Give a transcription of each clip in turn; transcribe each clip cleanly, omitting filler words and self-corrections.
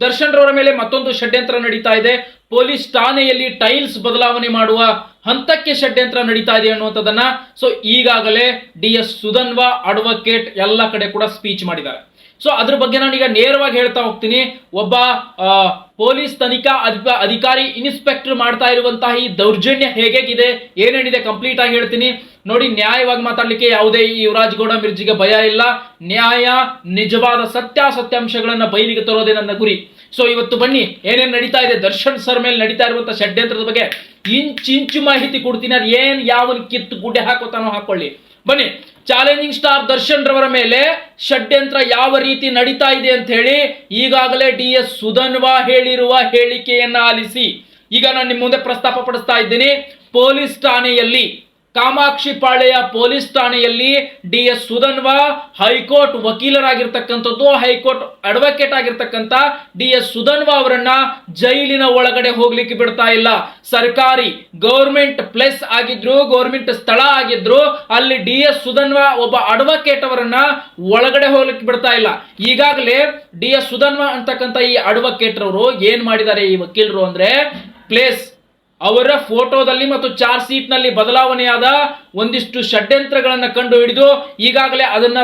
ದರ್ಶನ್ ರವರ ಮೇಲೆ ಮತ್ತೊಂದು ಷಡ್ಯಂತ್ರ ನಡೀತಾ ಇದೆ. ಪೊಲೀಸ್ ಠಾಣೆಯಲ್ಲಿ ಟೈಲ್ಸ್ ಬದಲಾವಣೆ ಮಾಡುವ ಹಂತಕ್ಕೆ ಷಡ್ಯಂತ್ರ ನಡೀತಾ ಇದೆ ಅನ್ನುವಂಥದ್ದನ್ನ ಸೊ ಈಗಾಗಲೇ DS ಸುಧನ್ವಾ ಅಡ್ವೊಕೇಟ್ ಎಲ್ಲ ಕಡೆ ಕೂಡ ಸ್ಪೀಚ್ ಮಾಡಿದ್ದಾರೆ. ಸೊ ಅದ್ರ ಬಗ್ಗೆ ನಾನೀಗ ನೇರವಾಗಿ ಹೇಳ್ತಾ ಹೋಗ್ತೀನಿ. ಒಬ್ಬ ಪೊಲೀಸ್ ತನಿಖಾ ಅಧಿಕಾರಿ ಇನ್ಸ್ಪೆಕ್ಟರ್ ಮಾಡ್ತಾ ಇರುವಂತಹ ಈ ದೌರ್ಜನ್ಯ ಹೇಗಿದೆ ಏನೇನಿದೆ ಕಂಪ್ಲೀಟ್ ಆಗಿ ಹೇಳ್ತೀನಿ ನೋಡಿ. ನ್ಯಾಯವಾಗಿ ಮಾತಾಡ್ಲಿಕ್ಕೆ ಯಾವುದೇ ಈ ಯುವರಾಜ್ ಗೌಡ ಮಿರ್ಜಿಗೆ ಭಯ ಇಲ್ಲ. ನ್ಯಾಯ, ನಿಜವಾದ ಸತ್ಯಾಂಶಗಳನ್ನ ಬಯಲಿಗೆ ತರೋದೇ ನನ್ನ ಗುರಿ. ಸೊ ಇವತ್ತು ಬನ್ನಿ ಏನೇನ್ ನಡೀತಾ ಇದೆ, ದರ್ಶನ್ ಸರ್ ಮೇಲೆ ನಡೀತಾ ಇರುವಂತಹ ಷಡ್ಯಂತ್ರದ ಬಗ್ಗೆ ಇಂಚು ಮಾಹಿತಿ ಕೊಡ್ತೀನಿ. ಅದು ಯಾವನ್ ಕಿತ್ತು ಗುಡ್ಡೆ ಹಾಕೋತಾನೋ ಹಾಕೊಳ್ಳಿ. ಬನ್ನಿ, ಚಾಲೆಂಜಿಂಗ್ ಸ್ಟಾರ್ ದರ್ಶನ್ ರವರ ಮೇಲೆ ಷಡ್ಯಂತ್ರ ಯಾವ ರೀತಿ ನಡೀತಾ ಇದೆ ಅಂತ ಹೇಳಿ ಈಗಾಗಲೇ DS ಸುಧನ್ವಾ ಹೇಳಿರುವ ಹೇಳಿಕೆಯನ್ನ ಆಲಿಸಿ ಈಗ ನಾನು ನಿಮ್ಮ ಮುಂದೆ ಪ್ರಸ್ತಾಪ ಪಡಿಸ್ತಾ ಇದ್ದೀನಿ. ಪೊಲೀಸ್ ಠಾಣೆಯಲ್ಲಿ, ಕಾಮಾಕ್ಷಿ ಪಾಳ್ಯ ಪೊಲೀಸ್ ಠಾಣೆಯಲ್ಲಿ DS ಸುಧನ್ವಾ ಹೈಕೋರ್ಟ್ ವಕೀಲರಾಗಿರ್ತಕ್ಕಂಥದ್ದು, ಹೈಕೋರ್ಟ್ ಅಡ್ವೊಕೇಟ್ ಆಗಿರ್ತಕ್ಕಂಥ DS ಸುಧನ್ವಾ ಅವರನ್ನ ಜೈಲಿನ ಒಳಗಡೆ ಹೋಗ್ಲಿಕ್ಕೆ ಬಿಡ್ತಾ ಇಲ್ಲ. ಸರ್ಕಾರಿ ಗೌರ್ಮೆಂಟ್ ಪ್ಲೇಸ್ ಆಗಿದ್ರು, ಗೌರ್ಮೆಂಟ್ ಸ್ಥಳ ಆಗಿದ್ರು, ಅಲ್ಲಿ DS ಸುಧನ್ವಾ ಒಬ್ಬ ಅಡ್ವೊಕೇಟ್ ಅವರನ್ನ ಒಳಗಡೆ ಹೋಗ್ಲಿಕ್ಕೆ ಬಿಡ್ತಾ ಇಲ್ಲ. ಈಗಾಗಲೇ DS ಸುಧನ್ವಾ ಅಂತಕ್ಕಂಥ ಈ ಅಡ್ವೊಕೇಟ್ ರವರು ಏನ್ ಮಾಡಿದ್ದಾರೆ ಈ ವಕೀಲರು ಅಂದ್ರೆ, ಪ್ಲೇಸ್ ಅವರ ಫೋಟೋದಲ್ಲಿ ಮತ್ತು ಚಾರ್ಜ್ ಶೀಟ್ ನಲ್ಲಿ ಬದಲಾವಣೆಯಾದ ಒಂದಿಷ್ಟು ಷಡ್ಯಂತ್ರಗಳನ್ನ ಕಂಡು ಹಿಡಿದು ಈಗಾಗಲೇ ಅದನ್ನ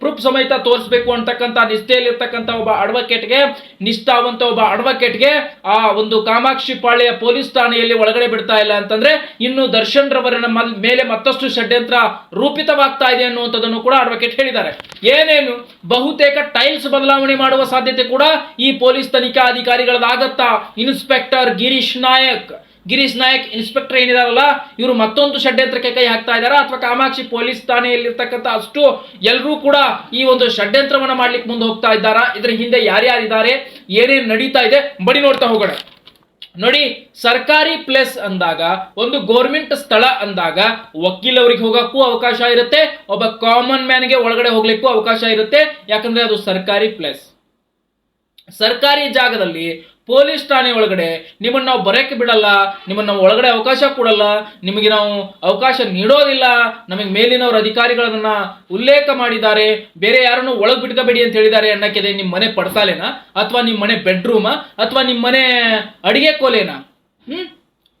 ಪ್ರೂಫ್ ಸಮೇತ ತೋರಿಸಬೇಕು ಅಂತಕ್ಕಂಥ ನಿಷ್ಠೆಯಲ್ಲಿರ್ತಕ್ಕಂಥ ಒಬ್ಬ ಅಡ್ವೊಕೇಟ್ಗೆ, ನಿಷ್ಠಾವಂತ ಒಬ್ಬ ಅಡ್ವೊಕೇಟ್ಗೆ ಆ ಒಂದು ಕಾಮಾಕ್ಷಿ ಪಾಳ್ಯ ಪೊಲೀಸ್ ಠಾಣೆಯಲ್ಲಿ ಒಳಗಡೆ ಬಿಡ್ತಾ ಇಲ್ಲ ಅಂತಂದ್ರೆ ಇನ್ನು ದರ್ಶನ್ ರವರ ಮೇಲೆ ಮತ್ತಷ್ಟು ಷಡ್ಯಂತ್ರ ರೂಪಿತವಾಗ್ತಾ ಇದೆ ಅನ್ನುವಂಥದ್ದನ್ನು ಕೂಡ ಅಡ್ವೊಕೇಟ್ ಹೇಳಿದ್ದಾರೆ. ಏನೇನು ಬಹುತೇಕ ಟೈಲ್ಸ್ ಬದಲಾವಣೆ ಮಾಡುವ ಸಾಧ್ಯತೆ ಕೂಡ ಈ ಪೊಲೀಸ್ ತನಿಖಾ ಅಧಿಕಾರಿಗಳದಾಗತ್ತಾ. ಇನ್ಸ್ಪೆಕ್ಟರ್ ಗಿರೀಶ್ ನಾಯಕ್ ಇನ್ಸ್ಪೆಕ್ಟರ್ ಏನಿದಾರಲ್ಲ, ಇವರು ಮತ್ತೊಂದು ಷಡ್ಯಂತ್ರಕ್ಕೆ ಕೈ ಹಾಕ್ತಾ ಇದಾರ ಅಥವಾ ಕಾಮಾಕ್ಷಿ ಪೊಲೀಸ್ ಠಾಣೆಯಲ್ಲಿರ್ತಕ್ಕಂಥ ಅಷ್ಟು ಎಲ್ಲರೂ ಕೂಡ ಈ ಒಂದು ಷಡ್ಯಂತ್ರವನ್ನ ಮಾಡ್ಲಿಕ್ಕೆ ಮುಂದೆ ಹೋಗ್ತಾ ಇದ್ದಾರಾ? ಇದರ ಹಿಂದೆ ಯಾರ್ಯಾರಿದ್ದಾರೆ, ಏನೇನು ನಡೀತಾ ಇದೆ ಬಡಿ ನೋಡ್ತಾ ಹೋಗೋಣ. ನೋಡಿ, ಸರ್ಕಾರಿ ಪ್ಲೇಸ್ ಅಂದಾಗ, ಒಂದು ಗೌರ್ಮೆಂಟ್ ಸ್ಥಳ ಅಂದಾಗ ವಕೀಲರಿಗೆ ಹೋಗಕ್ಕೂ ಅವಕಾಶ ಇರುತ್ತೆ, ಒಬ್ಬ ಕಾಮನ್ ಮ್ಯಾನ್ಗೆ ಒಳಗಡೆ ಹೋಗ್ಲಿಕ್ಕೂ ಅವಕಾಶ ಇರುತ್ತೆ. ಯಾಕಂದ್ರೆ ಅದು ಸರ್ಕಾರಿ ಪ್ಲೇಸ್. ಸರ್ಕಾರಿ ಜಾಗದಲ್ಲಿ ಪೊಲೀಸ್ ಠಾಣೆ ಒಳಗಡೆ ನಿಮ್ಮನ್ನು ನಾವು ಬರೋಕ್ಕೆ ಬಿಡಲ್ಲ, ನಿಮ್ಮನ್ನು ನಾವು ಒಳಗಡೆ ಅವಕಾಶ ಕೊಡಲ್ಲ, ನಿಮಗೆ ನಾವು ಅವಕಾಶ ನೀಡೋದಿಲ್ಲ, ನಮಗೆ ಮೇಲಿನವರ ಅಧಿಕಾರಿಗಳನ್ನ ಉಲ್ಲೇಖ ಮಾಡಿದ್ದಾರೆ, ಬೇರೆ ಯಾರನ್ನು ಒಳಗೆ ಬಿಟ್ಕೋಬೇಡಿ ಅಂತ ಹೇಳಿದ್ದಾರೆ ಅನ್ನಕ್ಕೆ ನಿಮ್ಮ ಮನೆ ಪಡ್ಸಾಲೆನಾ ಅಥವಾ ನಿಮ್ಮ ಮನೆ ಬೆಡ್ರೂಮಾ ಅಥವಾ ನಿಮ್ಮ ಮನೆ ಅಡಿಗೆ ಕೋಲೆನಾ?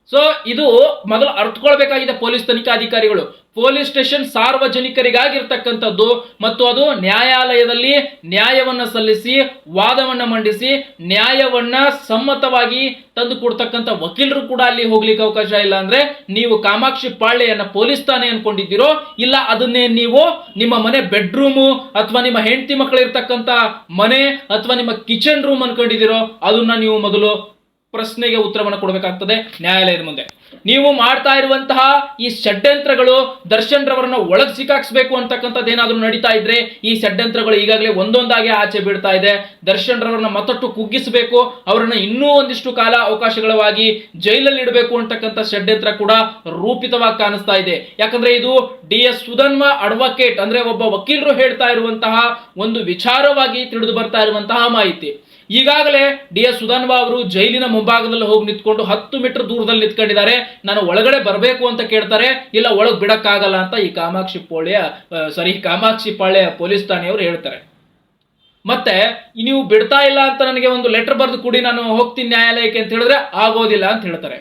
ಸೊ ಇದು ಮೊದಲು ಅರ್ಥಕೊಳ್ಬೇಕಾಗಿದೆ ಪೊಲೀಸ್ ತನಿಖಾ ಅಧಿಕಾರಿಗಳು. ಪೊಲೀಸ್ ಸ್ಟೇಷನ್ ಸಾರ್ವಜನಿಕರಿಗಾಗಿರ್ತಕ್ಕಂಥದ್ದು ಮತ್ತು ಅದು ನ್ಯಾಯಾಲಯದಲ್ಲಿ ನ್ಯಾಯವನ್ನ ಸಲ್ಲಿಸಿ, ವಾದವನ್ನ ಮಂಡಿಸಿ, ನ್ಯಾಯವನ್ನ ಸಮ್ಮತವಾಗಿ ತಂದು ಕೊಡ್ತಕ್ಕಂಥ ವಕೀಲರು ಕೂಡ ಅಲ್ಲಿ ಹೋಗ್ಲಿಕ್ಕೆ ಅವಕಾಶ ಇಲ್ಲ. ಅಂದ್ರೆ ನೀವು ಕಾಮಾಕ್ಷಿ ಪಾಳ್ಯನ ಪೊಲೀಸ್ ಠಾಣೆ ಅನ್ಕೊಂಡಿದ್ದೀರೋ, ಇಲ್ಲ ಅದನ್ನೇ ನೀವು ನಿಮ್ಮ ಮನೆ ಬೆಡ್ರೂಮು ಅಥವಾ ನಿಮ್ಮ ಹೆಂಡತಿ ಮಕ್ಕಳು ಇರ್ತಕ್ಕಂಥ ಮನೆ ಅಥವಾ ನಿಮ್ಮ ಕಿಚನ್ ರೂಮ್ ಅನ್ಕೊಂಡಿದ್ದೀರೋ, ಅದನ್ನ ನೀವು ಮೊದಲು ಪ್ರಶ್ನೆಗೆ ಉತ್ತರವನ್ನು ಕೊಡಬೇಕಾಗ್ತದೆ ನ್ಯಾಯಾಲಯದ ಮುಂದೆ. ನೀವು ಮಾಡ್ತಾ ಇರುವಂತಹ ಈ ಷಡ್ಯಂತ್ರಗಳು ದರ್ಶನ್ ರವರನ್ನ ಒಳಗ್ ಸಿಕ್ಕಾಕ್ಸ್ಬೇಕು ಅಂತಕ್ಕಂಥದ್ದು ಏನಾದ್ರೂ ನಡೀತಾ ಇದ್ರೆ ಈ ಷಡ್ಯಂತ್ರಗಳು ಈಗಾಗಲೇ ಒಂದೊಂದಾಗಿ ಆಚೆ ಬೀಳ್ತಾ ಇದೆ. ದರ್ಶನ್ ರವರನ್ನ ಮತ್ತಷ್ಟು ಕುಗ್ಗಿಸಬೇಕು, ಅವರನ್ನ ಇನ್ನೂ ಒಂದಿಷ್ಟು ಕಾಲ ಅವಕಾಶಗಳವಾಗಿ ಜೈಲಲ್ಲಿ ಇಡಬೇಕು ಅಂತಕ್ಕಂಥ ಷಡ್ಯಂತ್ರ ಕೂಡ ರೂಪಿತವಾಗಿ ಕಾಣಿಸ್ತಾ ಇದೆ. ಯಾಕಂದ್ರೆ ಇದು DS ಸುಧನ್ವಾ ಅಡ್ವೊಕೇಟ್ ಅಂದ್ರೆ ಒಬ್ಬ ವಕೀಲರು ಹೇಳ್ತಾ ಇರುವಂತಹ ಒಂದು ವಿಚಾರವಾಗಿ ತಿಳಿದು ಬರ್ತಾ ಇರುವಂತಹ ಮಾಹಿತಿ. ಈಗಾಗಲೇ DS ಸುಧನ್ವಾ ಅವರು ಜೈಲಿನ ಮುಂಭಾಗದಲ್ಲಿ ಹೋಗಿ ನಿಂತ್ಕೊಂಡು 10 ಮೀಟರ್ ದೂರದಲ್ಲಿ ನಿಂತ್ಕೊಂಡಿದ್ದಾರೆ. ನಾನು ಒಳಗಡೆ ಬರಬೇಕು ಅಂತ ಕೇಳ್ತಾರೆ, ಇಲ್ಲ ಒಳಗೆ ಬಿಡಕ್ಕಾಗಲ್ಲ ಅಂತ ಈ ಕಾಮಾಕ್ಷಿ ಪಾಳ್ಯ ಪೊಲೀಸ್ ಠಾಣೆಯವರು ಹೇಳ್ತಾರೆ. ಮತ್ತೆ ನೀವು ಬಿಡ್ತಾ ಇಲ್ಲ ಅಂತ ನನಗೆ ಒಂದು ಲೆಟರ್ ಬರೆದು ಕೊಡಿ, ನಾನು ಹೋಗ್ತೀನಿ ನ್ಯಾಯಾಲಯಕ್ಕೆ ಅಂತ ಹೇಳಿದ್ರೆ ಆಗೋದಿಲ್ಲ ಅಂತ ಹೇಳ್ತಾರೆ.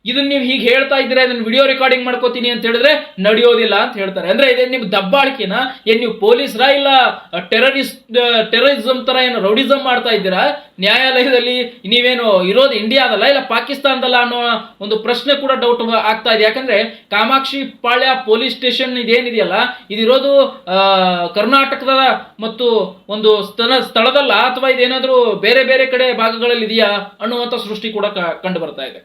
ಇದನ್ನ ನೀವು ಹೀಗೆ ಹೇಳ್ತಾ ಇದ್ರೆ ಇದನ್ನ ವಿಡಿಯೋ ರೆಕಾರ್ಡಿಂಗ್ ಮಾಡ್ಕೋತೀನಿ ಅಂತ ಹೇಳಿದ್ರೆ ನಡೆಯೋದಿಲ್ಲ ಅಂತ ಹೇಳ್ತಾರೆ. ಅಂದ್ರೆ ಇದೇ ನಿಮ್ ದಬ್ಬಾಳಿಕೆನ ಏನ್ ನೀವು ಪೊಲೀಸರ ಇಲ್ಲ ಟೆರರಿಸಂ ತರ ಏನು ರೌಡಿಸಂ ಮಾಡ್ತಾ ಇದ್ದೀರಾ? ನ್ಯಾಯಾಲಯದಲ್ಲಿ ನೀವೇನು ಇರೋದು ಇಂಡಿಯಾದಲ್ಲ ಇಲ್ಲ ಪಾಕಿಸ್ತಾನದಲ್ಲ ಅನ್ನೋ ಒಂದು ಪ್ರಶ್ನೆ ಕೂಡ ಡೌಟ್ ಆಗ್ತಾ ಇದೆ. ಯಾಕಂದ್ರೆ ಕಾಮಾಕ್ಷಿ ಪಾಳ್ಯ ಪೊಲೀಸ್ ಸ್ಟೇಷನ್ ಇದೇನಿದೆಯಲ್ಲ, ಇದಿರೋದು ಕರ್ನಾಟಕದ ಮತ್ತು ಒಂದು ಸ್ಥಳದಲ್ಲ ಅಥವಾ ಇದೇನಾದ್ರೂ ಬೇರೆ ಬೇರೆ ಕಡೆ ಭಾಗಗಳಲ್ಲಿ ಇದೆಯಾ ಅನ್ನುವಂಥ ಸೃಷ್ಟಿ ಕೂಡ ಕಂಡು ಬರ್ತಾ ಇದೆ.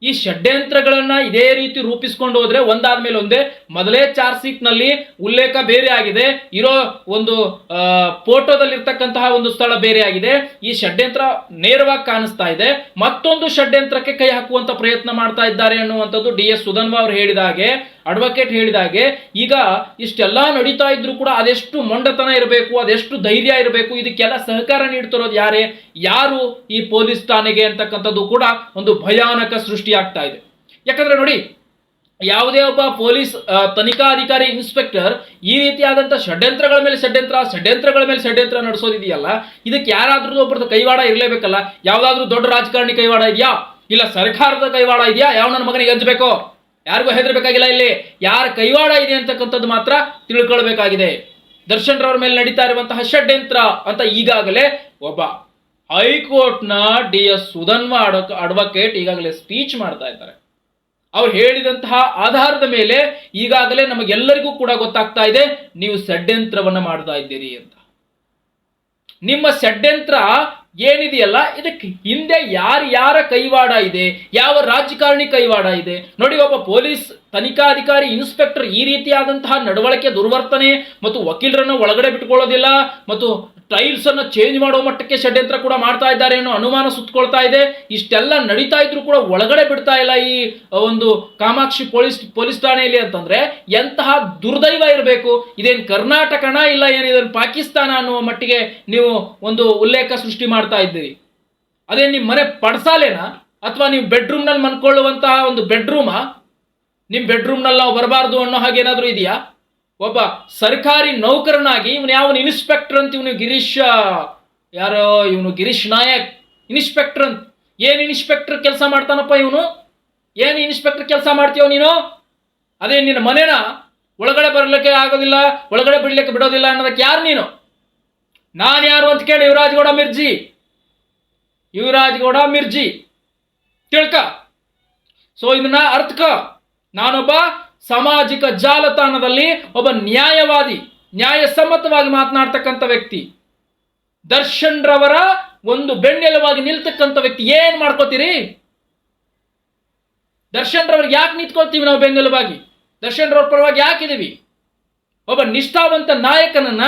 ಈ ಷಡ್ಯಂತ್ರಗಳನ್ನ ಇದೇ ರೀತಿ ರೂಪಿಸಿಕೊಂಡು ಹೋದ್ರೆ ಒಂದಾದ್ಮೇಲೆ ಒಂದೇ, ಮೊದಲೇ ಚಾರ್ಜ್ ಶೀಟ್ ನಲ್ಲಿ ಉಲ್ಲೇಖ ಬೇರೆ ಆಗಿದೆ, ಇರೋ ಒಂದು ಫೋಟೋದಲ್ಲಿರ್ತಕ್ಕಂತಹ ಒಂದು ಸ್ಥಳ ಬೇರೆ ಆಗಿದೆ. ಈ ಷಡ್ಯಂತ್ರ ನೇರವಾಗಿ ಕಾಣಿಸ್ತಾ ಇದೆ. ಮತ್ತೊಂದು ಷಡ್ಯಂತ್ರಕ್ಕೆ ಕೈ ಹಾಕುವಂತ ಪ್ರಯತ್ನ ಮಾಡ್ತಾ ಇದ್ದಾರೆ ಅನ್ನುವಂಥದ್ದು DS ಸುಧನ್ವಾ ಅವರು ಹೇಳಿದ ಹಾಗೆ, ಅಡ್ವೊಕೇಟ್ ಹೇಳಿದ ಹಾಗೆ. ಈಗ ಇಷ್ಟೆಲ್ಲಾ ನಡೀತಾ ಇದ್ರು ಕೂಡ ಅದೆಷ್ಟು ಮೊಂಡತನ ಇರಬೇಕು, ಅದೆಷ್ಟು ಧೈರ್ಯ ಇರಬೇಕು, ಇದಕ್ಕೆಲ್ಲ ಸಹಕಾರ ನೀಡ್ತಿರೋದು ಯಾರು ಈ ಪೊಲೀಸ್ ಠಾಣೆಗೆ ಅಂತಕ್ಕಂಥದ್ದು ಕೂಡ ಒಂದು ಭಯಾನಕ ಸೃಷ್ಟಿ ಆಗ್ತಾ ಇದೆ. ಯಾಕಂದ್ರೆ ನೋಡಿ, ಯಾವುದೇ ಒಬ್ಬ ಪೊಲೀಸ್ ತನಿಖಾಧಿಕಾರಿ ಇನ್ಸ್ಪೆಕ್ಟರ್ ಈ ರೀತಿಯಾದಂಥ ಷಡ್ಯಂತ್ರಗಳ ಮೇಲೆ ಷಡ್ಯಂತ್ರ ನಡೆಸೋದಿದೆಯಲ್ಲ, ಇದಕ್ಕೆ ಯಾರಾದ್ರೂ ಒಬ್ಬರದ್ದು ಕೈವಾಡ ಇರಲೇಬೇಕಲ್ಲ. ಯಾವುದಾದ್ರೂ ದೊಡ್ಡ ರಾಜಕಾರಣಿ ಕೈವಾಡ ಇದೆಯಾ, ಇಲ್ಲ ಸರ್ಕಾರದ ಕೈವಾಡ ಇದೆಯಾ, ಯಾವ ನನ್ನ ಮಗನಿಗೆ ಎಜ್ಜಬೇಕೋ, ಯಾರಿಗೂ ಹೆದರ್ಬೇಕಾಗಿಲ್ಲ. ಇಲ್ಲಿ ಯಾರ ಕೈವಾಡ ಇದೆ ಅಂತಕ್ಕಂಥದ್ದು ಮಾತ್ರ ತಿಳ್ಕೊಳ್ಬೇಕಾಗಿದೆ. ದರ್ಶನ್ ರವರ ಮೇಲೆ ನಡೀತಾ ಇರುವಂತಹ ಷಡ್ಯಂತ್ರ ಅಂತ ಈಗಾಗಲೇ ಒಬ್ಬ ಹೈಕೋರ್ಟ್ನ DS ಸುಧನ್ವಾ ಅಡ್ವೊಕೇಟ್ ಈಗಾಗಲೇ ಸ್ಪೀಚ್ ಮಾಡ್ತಾ ಇದ್ದಾರೆ. ಅವ್ರು ಹೇಳಿದಂತಹ ಆಧಾರದ ಮೇಲೆ ಈಗಾಗಲೇ ನಮಗೆಲ್ಲರಿಗೂ ಕೂಡ ಗೊತ್ತಾಗ್ತಾ ಇದೆ, ನೀವು ಷಡ್ಯಂತ್ರವನ್ನ ಮಾಡ್ತಾ ಇದ್ದೀರಿ ಅಂತ. ನಿಮ್ಮ ಷಡ್ಯಂತ್ರ ಏನಿದೆಯಲ್ಲ, ಇದಕ್ಕೆ ಹಿಂದೆ ಯಾರ ಕೈವಾಡ ಇದೆ, ಯಾವ ರಾಜಕಾರಣಿ ಕೈವಾಡ ಇದೆ ನೋಡಿ. ಒಬ್ಬ ಪೊಲೀಸ್ ತನಿಖಾಧಿಕಾರಿ ಇನ್ಸ್ಪೆಕ್ಟರ್ ಈ ರೀತಿಯಾದಂತಹ ನಡವಳಿಕೆ, ದುರ್ವರ್ತನೆ ಮತ್ತು ವಕೀಲರನ್ನ ಒಳಗಡೆ ಬಿಟ್ಕೊಳ್ಳೋದಿಲ್ಲ ಮತ್ತು ಟೈಲ್ಸ್ ಅನ್ನ ಚೇಂಜ್ ಮಾಡುವ ಮಟ್ಟಕ್ಕೆ ಷಡ್ಯಂತ್ರ ಕೂಡ ಮಾಡ್ತಾ ಇದ್ದಾರೆ ಅನ್ನೋ ಅನುಮಾನ ಸುತ್ತಕೊಳ್ತಾ ಇದೆ. ಇಷ್ಟೆಲ್ಲ ನಡೀತಾ ಇದ್ರು ಕೂಡ ಒಳಗಡೆ ಬಿಡ್ತಾ ಇಲ್ಲ ಈ ಒಂದು ಕಾಮಾಕ್ಷಿ ಪೊಲೀಸ್ ಠಾಣೆಯಲ್ಲಿ ಅಂತಂದ್ರೆ ಎಂತಹ ದುರ್ದೈವ ಇರಬೇಕು. ಇದೇನು ಕರ್ನಾಟಕನ ಇಲ್ಲ ಏನಿದೇನು ಪಾಕಿಸ್ತಾನ ಅನ್ನುವ ಮಟ್ಟಿಗೆ ನೀವು ಒಂದು ಉಲ್ಲೇಖ ಸೃಷ್ಟಿ ಮಾಡ್ತಾ ಇದ್ದೀರಿ. ಅದೇ ನಿಮ್ಮ ಮನೆ ಪಡ್ಸಾಲೇನಾ ಅಥವಾ ನೀವು ಬೆಡ್ರೂಮ್ನಲ್ಲಿ ಮನ್ಕೊಳ್ಳುವಂತಹ ಒಂದು ಬೆಡ್ರೂಮಾ? ನಿಮ್ಮ ಬೆಡ್ರೂಮ್ನಲ್ಲಿ ನಾವು ಬರಬಾರ್ದು ಅನ್ನೋ ಹಾಗೆ ಏನಾದರೂ ಇದೆಯಾ? ಒಬ್ಬ ಸರ್ಕಾರಿ ನೌಕರನಾಗಿ ಇವನು ಯಾವನು ಇನ್ಸ್ಪೆಕ್ಟರ್ ಅಂತ, ಇವನು ಗಿರೀಶ್ ನಾಯಕ್ ಇನ್ಸ್ಪೆಕ್ಟರ್ ಅಂತ. ಏನು ಇನ್ಸ್ಪೆಕ್ಟರ್ ಕೆಲಸ ಮಾಡ್ತಾನಪ್ಪ ಇವನು? ಏನು ಇನ್ಸ್ಪೆಕ್ಟರ್ ಕೆಲಸ ಮಾಡ್ತೀವ ನೀನು? ಅದೇ ನಿನ್ನ ಮನೇನ ಒಳಗಡೆ ಬರಲಿಕ್ಕೆ ಆಗೋದಿಲ್ಲ, ಒಳಗಡೆ ಬಿಡ್ಲಿಕ್ಕೆ ಬಿಡೋದಿಲ್ಲ ಅನ್ನೋದಕ್ಕೆ ಯಾರು ನೀನು? ನಾನು ಯಾರು ಅಂತ ಕೇಳಿ, ಯುವರಾಜ್ ಗೌಡ ಮಿರ್ಜಿ ತಿಳ್ಕ. ಸೊ ಇದನ್ನ ಅರ್ಥಕ. ನಾನೊಬ್ಬ ಸಾಮಾಜಿಕ ಜಾಲತಾಣದಲ್ಲಿ ಒಬ್ಬ ನ್ಯಾಯವಾದಿ, ನ್ಯಾಯಸಮ್ಮತವಾಗಿ ಮಾತನಾಡ್ತಕ್ಕಂಥ ವ್ಯಕ್ತಿ, ದರ್ಶನ್ ರವರ ಒಂದು ಬೆನ್ನೆಲುವಾಗಿ ನಿಲ್ತಕ್ಕಂಥ ವ್ಯಕ್ತಿ. ಏನ್ ಮಾಡ್ಕೋತೀರಿ? ದರ್ಶನ್ ರವರಿಗೆ ಯಾಕೆ ನಿಂತ್ಕೊಳ್ತೀವಿ ನಾವು ಬೆನ್ನೆಲುವಾಗಿ? ದರ್ಶನ್ ರವರ ಪರವಾಗಿ ಯಾಕಿದೀವಿ? ಒಬ್ಬ ನಿಷ್ಠಾವಂತ ನಾಯಕನನ್ನ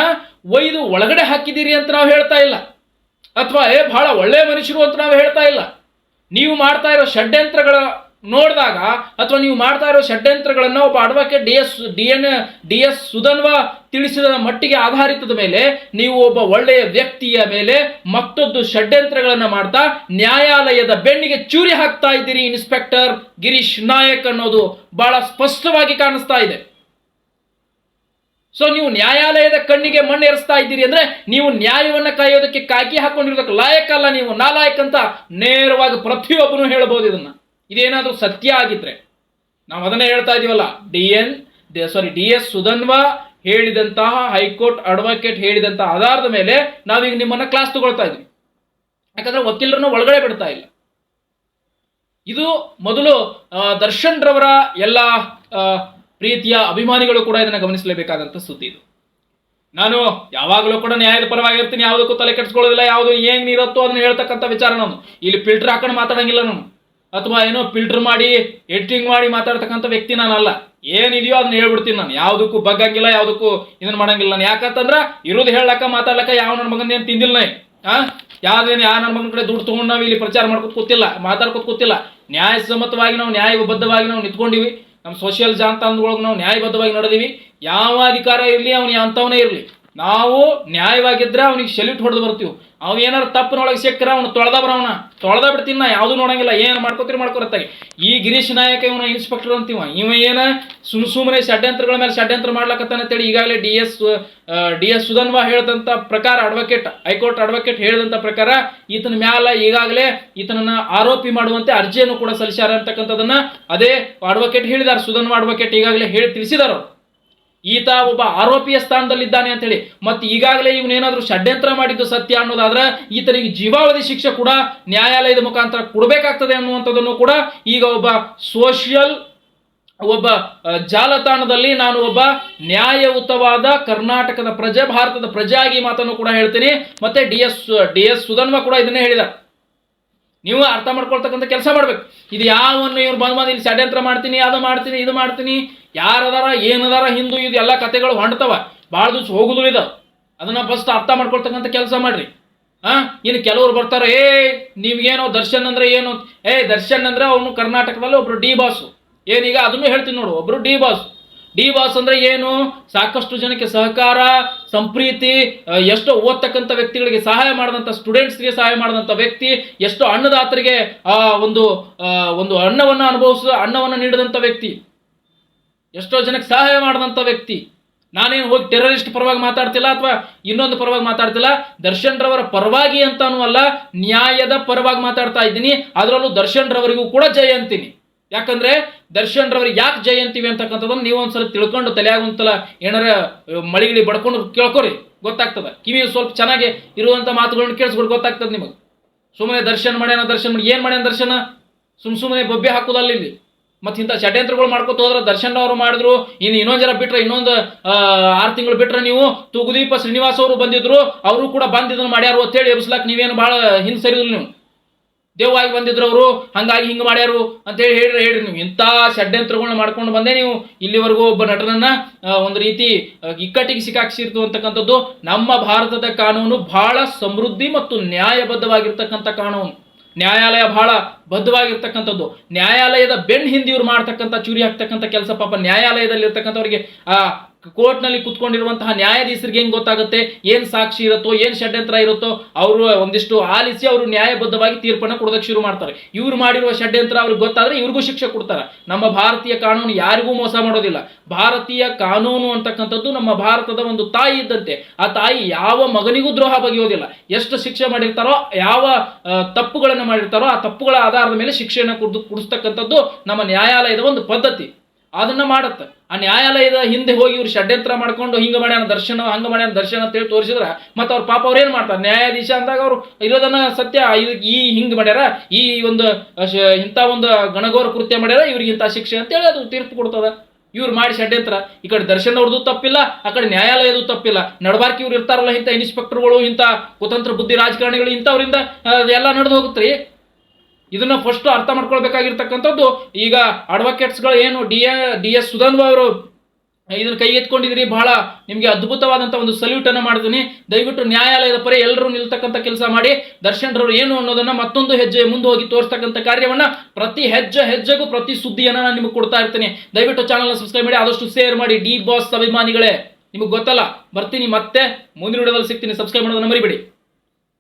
ಒಯ್ದು ಒಳಗಡೆ ಹಾಕಿದ್ದೀರಿ ಅಂತ ನಾವು ಹೇಳ್ತಾ ಇಲ್ಲ, ಅಥವಾ ಬಹಳ ಒಳ್ಳೆಯ ಮನುಷ್ಯರು ಅಂತ ನಾವು ಹೇಳ್ತಾ ಇಲ್ಲ. ನೀವು ಮಾಡ್ತಾ ಇರೋ ಷಡ್ಯಂತ್ರಗಳ ನೋಡಿದಾಗ, ಅಥವಾ ನೀವು ಮಾಡ್ತಾ ಇರೋ ಷಡ್ಯಂತ್ರಗಳನ್ನ ಒಬ್ಬ ಅಡ್ವೊಕೇಟ್ DS ಸುಧನ್ವಾ ತಿಳಿಸಿದ ಮಟ್ಟಿಗೆ ಆಧಾರಿತದ ಮೇಲೆ ನೀವು ಒಬ್ಬ ಒಳ್ಳೆಯ ವ್ಯಕ್ತಿಯ ಮೇಲೆ ಮತ್ತೊಂದು ಷಡ್ಯಂತ್ರಗಳನ್ನ ಮಾಡ್ತಾ ನ್ಯಾಯಾಲಯದ ಬೆನ್ನಿಗೆ ಚೂರಿ ಹಾಕ್ತಾ ಇದ್ದೀರಿ ಇನ್ಸ್ಪೆಕ್ಟರ್ ಗಿರೀಶ್ ನಾಯಕ್ ಅನ್ನೋದು ಬಹಳ ಸ್ಪಷ್ಟವಾಗಿ ಕಾಣಿಸ್ತಾ ಇದೆ. ಸೊ ನೀವು ನ್ಯಾಯಾಲಯದ ಕಣ್ಣಿಗೆ ಮಣ್ಣು ಎರಸ್ತಾ ಇದ್ದೀರಿ ಅಂದ್ರೆ ನೀವು ನ್ಯಾಯವನ್ನ ಕಾಯೋದಕ್ಕೆ ಕಾಕಿ ಹಾಕೊಂಡಿರೋದಕ್ಕೆ ಲಾಯಕಲ್ಲ, ನೀವು ನಾಲಾಯಕ್ ಅಂತ ನೇರವಾಗಿ ಪ್ರತಿಯೊಬ್ಬನು ಹೇಳಬಹುದು. ಇದೇನಾದ್ರೂ ಸತ್ಯ ಆಗಿದ್ರೆ ನಾವು ಅದನ್ನೇ ಹೇಳ್ತಾ ಇದೀವಲ್ಲ. DS ಸುಧನ್ವಾ ಹೇಳಿದಂತಹ ಹೈಕೋರ್ಟ್ ಅಡ್ವೊಕೇಟ್ ಹೇಳಿದಂತಹ ಆಧಾರದ ಮೇಲೆ ನಾವೀಗ ನಿಮ್ಮನ್ನ ಕ್ಲಾಸ್ ತಗೊಳ್ತಾ ಇದ್ವಿ. ಯಾಕಂದ್ರೆ ವಕೀಲರನ್ನು ಒಳಗಡೆ ಬಿಡ್ತಾ ಇಲ್ಲ. ಇದು ಮೊದಲು ದರ್ಶನ್ ರವರ ಎಲ್ಲ ಪ್ರೀತಿಯ ಅಭಿಮಾನಿಗಳು ಕೂಡ ಇದನ್ನ ಗಮನಿಸಲೇಬೇಕಾದಂತ ಸುದ್ದಿ ಇದು. ನಾನು ಯಾವಾಗಲೂ ಕೂಡ ನ್ಯಾಯದ ಪರವಾಗಿರ್ತೀನಿ, ಯಾವುದಕ್ಕೂ ತಲೆ ಕೆಡಿಸ್ಕೊಳ್ಳೋದಿಲ್ಲ. ಯಾವುದು ಏನ್ ಇರುತ್ತೋ ಅದನ್ನ ಹೇಳ್ತಕ್ಕಂಥ ವಿಚಾರ. ನಾನು ಇಲ್ಲಿ ಫಿಲ್ಟರ್ ಹಾಕೊಂಡು ಮಾತಾಡಂಗಿಲ್ಲ ನಾನು, ಅಥವಾ ಏನೋ ಫಿಲ್ಟರ್ ಮಾಡಿ ಎಡಿಟಿಂಗ್ ಮಾಡಿ ಮಾತಾಡ್ತಕ್ಕಂಥ ವ್ಯಕ್ತಿ ನಾನಲ್ಲ. ಏನಿದೆಯೋ ಅದನ್ನ ಹೇಳ್ಬಿಡ್ತೀನಿ ನಾನು. ಯಾವುದಕ್ಕೂ ಬಗ್ಗಂಗಿಲ್ಲ, ಯಾವುದಕ್ಕೂ ಇದನ್ನ ಮಾಡಂಗಿಲ್ಲ ನಾನು. ಯಾಕಂತಂದ್ರ ಇರೋದು ಹೇಳಕ್ಕ ಮಾತಾಡ್ಲಕ್ಕ ಯಾವ ನನ್ನ ಮಗನ ಏನ್ ತಿಂದಿಲ್ಲ ಯಾವ ನನ್ನ ಮಗನ ಕಡೆ ದುಡ್ಡು ತಗೊಂಡು ನಾವು ಇಲ್ಲಿ ಪ್ರಚಾರ ಮಾಡ್ಕೊತ ಕೂತಿಲ್ಲ, ಮಾತಾಡ್ಕೊತ ಕೂತಿಲ್ಲ. ನ್ಯಾಯಸಮ್ಮತವಾಗಿ ನಾವು ನ್ಯಾಯಬದ್ಧವಾಗಿ ನಾವು ನಿಂತ್ಕೊಂಡಿವಿ. ನಮ್ಮ ಸೋಷಿಯಲ್ ಜಾಲತಾಣದೊಳಗೆ ನಾವು ನ್ಯಾಯಬದ್ಧವಾಗಿ ನಡೆದೀವಿ. ಯಾವ ಅಧಿಕಾರ ಇರಲಿ, ಅವನು ಅಂಥವನೇ ಇರಲಿ, ನಾವು ನ್ಯಾಯವಾಗಿದ್ರೆ ಅವನಿಗೆ ಸೆಲ್ಯೂಟ್ ಹೊಡೆದು ಬರ್ತೀವಿ. ಅವ್ ಏನಾರು ತಪ್ಪನೊಳಗೆ ಸಿಕ್ಕರ ಅವನು ತೊಳೆದ ಬಿಡ್ತೀನಿ. ನಾ ಯಾವ್ದು ನೋಡಂಗಿಲ್ಲ, ಏನ್ ಮಾಡ್ಕೊರತ್ತಾಗಿ. ಈ ಗಿರೀಶ್ ನಾಯಕ ಇವನ ಇನ್ಸ್ಪೆಕ್ಟರ್ ಅಂತೀವ, ಇವ ಏನ ಸುಮ್ಮನೆ ಷಡ್ಯಂತ್ರಗಳ ಮೇಲೆ ಷಡ್ಯಂತ್ರ ಮಾಡ್ಲಕತ್ತಾನ ಅಂತೇಳಿ ಈಗಾಗಲೇ DS ಸುಧನ್ವಾ ಹೇಳಿದಂತ ಪ್ರಕಾರ, ಹೈಕೋರ್ಟ್ ಅಡ್ವೊಕೇಟ್ ಹೇಳಿದಂತ ಪ್ರಕಾರ ಈತನ ಮ್ಯಾಲ ಈಗಾಗಲೇ ಈತನನ್ನ ಆರೋಪಿ ಮಾಡುವಂತೆ ಅರ್ಜಿಯನ್ನು ಕೂಡ ಸಲ್ಲಿಸ್ಯಾರ ಅಂತಕ್ಕಂಥದನ್ನ ಅದೇ ಅಡ್ವೊಕೇಟ್ ಹೇಳಿದಾರೆ. ಸುಧನ್ವಾ ಅಡ್ವೊಕೇಟ್ ಈಗಾಗಲೇ ಹೇಳಿ ತಿಳಿಸಿದಾರ. ಈತ ಒಬ್ಬ ಆರೋಪಿಯ ಸ್ಥಾನದಲ್ಲಿದ್ದಾನೆ ಅಂತ ಹೇಳಿ. ಮತ್ತೆ ಈಗಾಗಲೇ ಇವನೇನಾದ್ರೂ ಷಡ್ಯಂತ್ರ ಮಾಡಿದ್ದು ಸತ್ಯ ಅನ್ನೋದಾದ್ರೆ ಈತನಿಗೆ ಜೀವಾವಧಿ ಶಿಕ್ಷೆ ಕೂಡ ನ್ಯಾಯಾಲಯದ ಮುಖಾಂತರ ಕೊಡಬೇಕಾಗ್ತದೆ ಅನ್ನುವಂಥದ್ದನ್ನು ಕೂಡ ಈಗ ಒಬ್ಬ ಜಾಲತಾಣದಲ್ಲಿ ನಾನು ಒಬ್ಬ ನ್ಯಾಯಯುತವಾದ ಕರ್ನಾಟಕದ ಪ್ರಜೆ, ಭಾರತದ ಪ್ರಜೆಯಾಗಿ ಮಾತನ್ನು ಕೂಡ ಹೇಳ್ತೀನಿ. ಮತ್ತೆ DS ಸುಧನ್ವಾ ಕೂಡ ಇದನ್ನೇ ಹೇಳಿದ್ದಾರೆ. ನೀವು ಅರ್ಥ ಮಾಡ್ಕೊಳ್ತಕ್ಕಂಥ ಕೆಲಸ ಮಾಡ್ಬೇಕು. ಇದು ಯಾವನ್ನು ಇವ್ರು ಬಂದ್ ಇಲ್ಲಿ ಷಡ್ಯಂತ್ರ ಮಾಡ್ತೀನಿ, ಅದು ಮಾಡ್ತೀನಿ, ಇದು ಮಾಡ್ತೀನಿ, ಯಾರದಾರ ಏನದಾರ ಹಿಂದೂ ಇದು ಎಲ್ಲ ಕಥೆಗಳು ಹೊಂಡ್ತವ, ಭಾಳ ದಿವ್ಸ ಹೋಗುದು ಇದಾವ. ಅದನ್ನ ಫಸ್ಟ್ ಅರ್ಥ ಮಾಡ್ಕೊಳ್ತಕ್ಕಂಥ ಕೆಲಸ ಮಾಡ್ರಿ. ಇನ್ನು ಕೆಲವರು ಬರ್ತಾರೆ, ನೀವ್ಗೇನೋ ದರ್ಶನ್ ಅಂದ್ರೆ ಏನು? ದರ್ಶನ್ ಅಂದ್ರೆ ಅವನು ಕರ್ನಾಟಕದಲ್ಲಿ ಒಬ್ರು ಡಿ ಬಾಸ್. ಏನೀಗ ಅದನ್ನು ಹೇಳ್ತೀನಿ ನೋಡು, ಒಬ್ರು ಡಿ ಬಾಸ್ ಅಂದ್ರೆ ಏನು? ಸಾಕಷ್ಟು ಜನಕ್ಕೆ ಸಹಕಾರ, ಸಂಪ್ರೀತಿ, ಎಷ್ಟೋ ಓದ್ತಕ್ಕಂಥ ವ್ಯಕ್ತಿಗಳಿಗೆ ಸಹಾಯ ಮಾಡಿದಂಥ, ಸ್ಟೂಡೆಂಟ್ಸ್ಗೆ ಸಹಾಯ ಮಾಡಿದಂಥ ವ್ಯಕ್ತಿ, ಎಷ್ಟೋ ಅನ್ನದಾತರಿಗೆ ಒಂದು ಅನ್ನವನ್ನು ನೀಡಿದಂಥ ವ್ಯಕ್ತಿ. ಎಷ್ಟೋ ಜನಕ್ಕೆ ಸಹಾಯ ಮಾಡಿದಂಥ ವ್ಯಕ್ತಿ. ನಾನೇನು ಹೋಗಿ ಟೆರರಿಸ್ಟ್ ಪರವಾಗಿ ಮಾತಾಡ್ತಿಲ್ಲ ಅಥವಾ ಇನ್ನೊಂದು ಪರವಾಗಿ ಮಾತಾಡ್ತಿಲ್ಲ. ದರ್ಶನ್ ರವರ ಪರವಾಗಿ ಅಂತಾನೂ ಅಲ್ಲ, ನ್ಯಾಯದ ಪರವಾಗಿ ಮಾತಾಡ್ತಾ ಇದ್ದೀನಿ. ಅದರಲ್ಲೂ ದರ್ಶನ್ ರವರಿಗೂ ಕೂಡ ಜಯ ಅಂತೀನಿ. ಯಾಕಂದ್ರೆ ದರ್ಶನ್ ರವರಿಗೆ ಯಾಕೆ ಜಯ ಅಂತೀವಿ ಅಂತಕ್ಕಂಥದ್ದನ್ನು ನೀವು ಒಂದ್ಸಲ ತಿಳ್ಕೊಂಡು ತಲೆಯಾಗುವಂತಲ್ಲ ಏನಾರ ಮಳಿಗಿಳಿ ಬಡ್ಕೊಂಡು ಕೇಳ್ಕೊರಿ, ಗೊತ್ತಾಗ್ತದ. ಕಿವಿ ಸ್ವಲ್ಪ ಚೆನ್ನಾಗಿ ಇರುವಂತ ಮಾತುಗಳನ್ನ ಕೇಳಿಸ್ಕೊಂಡು ಗೊತ್ತಾಗ್ತದೆ ನಿಮಗೆ. ಸುಮ್ಮನೆ ದರ್ಶನ್ ಮಾಡ್ಯಾನ ಏನ್ ಮಾಡ್ಯಾನ ದರ್ಶನ ಸುಮ್ಮನೆ ಬಬ್ಬೆ ಹಾಕೋದಲ್ಲ ಇಲ್ಲಿ. ಮತ್ತೆ ಇಂಥ ಷಡ್ಯಂತ್ರಗಳು ಮಾಡ್ಕೊತ ಹೋದ್ರೆ ದರ್ಶನ್ ಅವರು ಮಾಡಿದ್ರು, ಇನ್ನೊಂದ್ ಜನ ಬಿಟ್ರೆ ಇನ್ನೊಂದು 6 ತಿಂಗಳು ಬಿಟ್ರೆ ನೀವು ತೂಗುದೀಪ ಶ್ರೀನಿವಾಸ್ ಅವರು ಬಂದಿದ್ರು, ಅವರು ಕೂಡ ಬಂದ್ ಇದನ್ನ ಮಾಡ್ಯಾರು ಅಂತ ಹೇಳಿ ಎಬ್ಸ್ಲಾಕ್ ನೀವೇನು ಬಹಳ ಹಿಂದ್ ಸರಿದ್ರು. ನೀವು ದೇವವಾಗಿ ಬಂದಿದ್ರು ಅವರು, ಹಂಗಾಗಿ ಹಿಂಗೆ ಮಾಡ್ಯಾರು ಅಂತ ಹೇಳ್ರಿ ನೀವು. ಇಂಥ ಷಡ್ಯಂತ್ರಗಳನ್ನ ಮಾಡ್ಕೊಂಡು ಬಂದೇ ನೀವು ಇಲ್ಲಿವರೆಗೂ ಒಬ್ಬ ನಟನನ್ನ ಒಂದು ರೀತಿ ಇಕ್ಕಟ್ಟಿಗೆ ಸಿಕ್ಕಾಕ್ಸಿರ್ತು ಅಂತಕ್ಕಂಥದ್ದು. ನಮ್ಮ ಭಾರತದ ಕಾನೂನು ಬಹಳ ಸಮೃದ್ಧಿ ಮತ್ತು ನ್ಯಾಯಬದ್ಧವಾಗಿರ್ತಕ್ಕಂಥ ಕಾನೂನು. ನ್ಯಾಯಾಲಯ ಬಹಳ ಬದ್ಧವಾಗಿರ್ತಕ್ಕಂಥದ್ದು. ನ್ಯಾಯಾಲಯದ ಬೆನ್ ಹಿಂದೆ ಇವ್ರು ಮಾಡ್ತಕ್ಕಂಥ ಚೂರಿ ಹಾಕ್ತಕ್ಕಂಥ ಕೆಲಸ ಪಾಪ ನ್ಯಾಯಾಲಯದಲ್ಲಿ ಇರ್ತಕ್ಕಂಥವ್ರಿಗೆ ಆ ಕೋರ್ಟ್ನಲ್ಲಿ ಕುತ್ಕೊಂಡಿರುವಂತಹ ನ್ಯಾಯಾಧೀಶರಿಗೆ ಹೆಂಗ್ ಗೊತ್ತಾಗುತ್ತೆ ಏನ್ ಸಾಕ್ಷಿ ಇರುತ್ತೋ ಏನ್ ಷಡ್ಯಂತ್ರ ಇರುತ್ತೋ. ಅವರು ಒಂದಿಷ್ಟು ಆಲಿಸಿ ಅವರು ನ್ಯಾಯಬದ್ಧವಾಗಿ ತೀರ್ಪನ್ನ ಕೊಡೋದಕ್ಕೆ ಶುರು ಮಾಡ್ತಾರೆ. ಇವ್ರು ಮಾಡಿರುವ ಷಡ್ಯಂತ್ರ ಅವ್ರಿಗೆ ಗೊತ್ತಾದ್ರೆ ಇವ್ರಿಗೂ ಶಿಕ್ಷೆ ಕೊಡ್ತಾರೆ. ನಮ್ಮ ಭಾರತೀಯ ಕಾನೂನು ಯಾರಿಗೂ ಮೋಸ ಮಾಡೋದಿಲ್ಲ. ಭಾರತೀಯ ಕಾನೂನು ಅಂತಕ್ಕಂಥದ್ದು ನಮ್ಮ ಭಾರತದ ಒಂದು ತಾಯಿ ಇದ್ದಂತೆ. ಆ ತಾಯಿ ಯಾವ ಮಗನಿಗೂ ದ್ರೋಹ ಬಗೆಯೋದಿಲ್ಲ. ಎಷ್ಟು ಶಿಕ್ಷೆ ಮಾಡಿರ್ತಾರೋ, ಯಾವ ತಪ್ಪುಗಳನ್ನು ಮಾಡಿರ್ತಾರೋ ಆ ತಪ್ಪುಗಳ ಆಧಾರದ ಮೇಲೆ ಶಿಕ್ಷೆಯನ್ನು ಕುಡಿಸ್ತಕ್ಕಂಥದ್ದು ನಮ್ಮ ನ್ಯಾಯಾಲಯದ ಒಂದು ಪದ್ಧತಿ. ಅದನ್ನ ಮಾಡುತ್ತೆ. ಆ ನ್ಯಾಯಾಲಯದ ಹಿಂದೆ ಹೋಗಿ ಇವ್ರು ಷಡ್ಯಂತ್ರ ಮಾಡ್ಕೊಂಡು ಹಿಂಗ ಮಾಡ್ಯಾನ ದರ್ಶನ, ಹಂಗ ಮಾಡ್ಯಾನ ದರ್ಶನ ಅಂತ ಹೇಳಿ ತೋರಿಸಿದ್ರ ಮತ್ತೆ ಅವ್ರ ಪಾಪ ಅವ್ರು ಏನ್ ಮಾಡ್ತಾರೆ, ನ್ಯಾಯಾಧೀಶ ಅಂದಾಗ ಅವ್ರು ಇರೋದನ್ನ ಸತ್ಯ ಈ ಹಿಂಗ್ ಮಾಡ್ಯಾರ, ಈ ಒಂದು ಇಂಥ ಒಂದು ಗಣಗೋರ ಕೃತ್ಯ ಮಾಡ್ಯಾರ, ಇವ್ರಿಗೆ ಇಂಥ ಶಿಕ್ಷೆ ಅಂತ ಹೇಳಿ ಅದು ತೀರ್ಪು ಕೊಡ್ತದ. ಇವ್ರು ಮಾಡಿ ಷಡ್ಯಂತ್ರ, ಈ ಕಡೆ ದರ್ಶನ್ ಅವ್ರದ್ದು ತಪ್ಪಿಲ್ಲ, ಆ ಕಡೆ ನ್ಯಾಯಾಲಯದು ತಪ್ಪಿಲ್ಲ. ನಡಬಾರ್ಕಿ ಇವ್ರು ಇರ್ತಾರಲ್ಲ ಇಂಥ ಇನ್ಸ್ಪೆಕ್ಟರ್ಗಳು, ಇಂಥ ಕುತಂತ್ರ ಬುದ್ಧಿ ರಾಜಕಾರಣಿಗಳು, ಇಂಥವ್ರಿಂದ ಎಲ್ಲ ನಡೆದು ಹೋಗುತ್ತ್ರಿ. ಇದನ್ನ ಫಸ್ಟ್ ಅರ್ಥ ಮಾಡ್ಕೊಳ್ಬೇಕಾಗಿರ್ತಕ್ಕಂಥದ್ದು. ಈಗ ಅಡ್ವೊಕೇಟ್ಸ್ಗಳು ಏನು ಡಿ ಎಸ್ ಸುಧನ್ವ ಅವರು ಇದನ್ನ ಕೈಗೆತ್ಕೊಂಡಿದ್ರಿ, ಬಹಳ ನಿಮ್ಗೆ ಅದ್ಭುತವಾದಂತ ಒಂದು ಸಲ್ಯೂಟ್ ಅನ್ನ ಮಾಡ್ತೀನಿ. ದಯವಿಟ್ಟು ನ್ಯಾಯಾಲಯದ ಪರ ಎಲ್ಲರೂ ನಿಲ್ತಕ್ಕಂಥ ಕೆಲಸ ಮಾಡಿ ದರ್ಶನ್ ರವರು ಏನು ಅನ್ನೋದನ್ನ ಮತ್ತೊಂದು ಹೆಜ್ಜೆ ಮುಂದೆ ಹೋಗಿ ತೋರಿಸ್ತಕ್ಕಂಥ ಕಾರ್ಯವನ್ನ ಪ್ರತಿ ಹೆಜ್ಜೆಗೂ ಪ್ರತಿ ಸುದ್ದಿಯನ್ನ ನಾನು ನಿಮಗೆ ಕೊಡ್ತಾ ಇರ್ತೀನಿ. ದಯವಿಟ್ಟು ಚಾನಲ್ ಸಬ್ಸ್ಕ್ರೈಬ್ ಮಾಡಿ, ಆದಷ್ಟು ಶೇರ್ ಮಾಡಿ. ಡಿ ಬಾಸ್ ಅಭಿಮಾನಿಗಳೇ, ನಿಮಗೆ ಗೊತ್ತಲ್ಲ, ಬರ್ತೀನಿ ಮತ್ತೆ ಮುಂದಿನ ವಿಡಿಯೋದಲ್ಲಿ ಸಿಗ್ತೀನಿ. ಸಬ್ಸ್ಕ್ರೈಬ್ ಮಾಡೋದನ್ನ ಮರಿಬೇಡಿ.